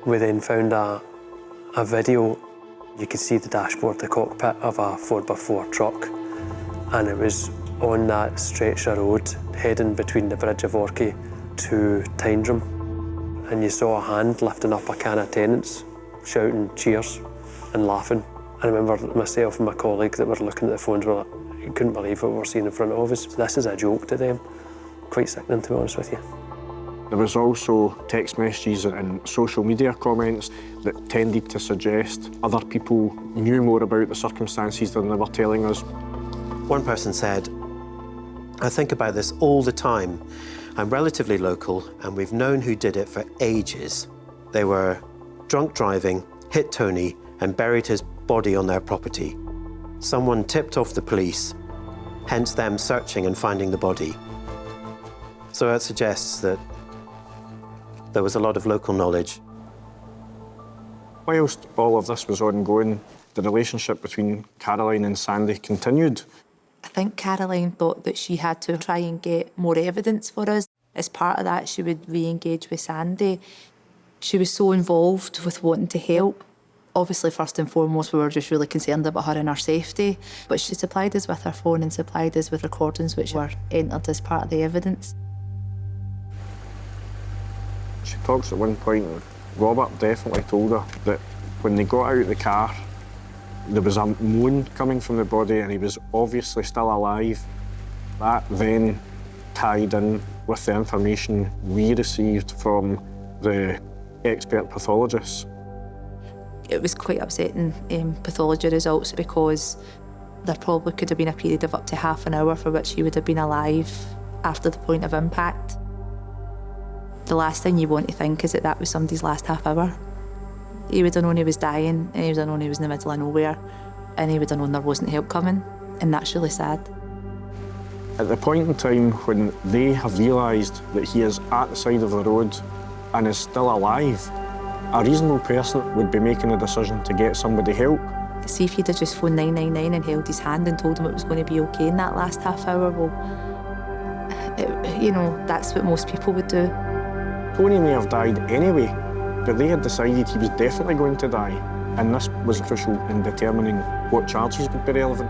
We then found a video. You could see the dashboard, the cockpit of a 4x4 truck, and it was on that stretch of road heading between the bridge of Orkney to Tyndrum. And you saw a hand lifting up a can of Tennent's, shouting cheers and laughing. I remember myself and my colleague that were looking at the phones were like, couldn't believe what we were seeing in front of us. This is a joke to them. Quite sickening, to be honest with you. There was also text messages and social media comments that tended to suggest other people knew more about the circumstances than they were telling us. One person said, "I think about this all the time. I'm relatively local and we've known who did it for ages. They were drunk driving, hit Tony and buried his body on their property. Someone tipped off the police, hence them searching and finding the body." So that suggests that there was a lot of local knowledge. Whilst all of this was ongoing, the relationship between Caroline and Sandy continued. I think Caroline thought that she had to try and get more evidence for us. As part of that, she would re-engage with Sandy. She was so involved with wanting to help. Obviously, first and foremost, we were just really concerned about her and her safety. But she supplied us with her phone and supplied us with recordings which were entered as part of the evidence. She talks at one point, Robert definitely told her that when they got out of the car, there was a moan coming from the body and he was obviously still alive. That then tied in with the information we received from the expert pathologists. It was quite upsetting, pathology results, because there probably could have been a period of up to half an hour for which he would have been alive after the point of impact. The last thing you want to think is that that was somebody's last half hour. He would have known he was dying, and he would have known he was in the middle of nowhere, and he would have known there wasn't help coming, and that's really sad. At the point in time when they have realised that he is at the side of the road and is still alive, a reasonable person would be making a decision to get somebody help. See if you'd have just phoned 999 and held his hand and told him it was going to be okay in that last half hour, well, that's what most people would do. Tony may have died anyway, but they had decided he was definitely going to die, and this was crucial in determining what charges would be relevant.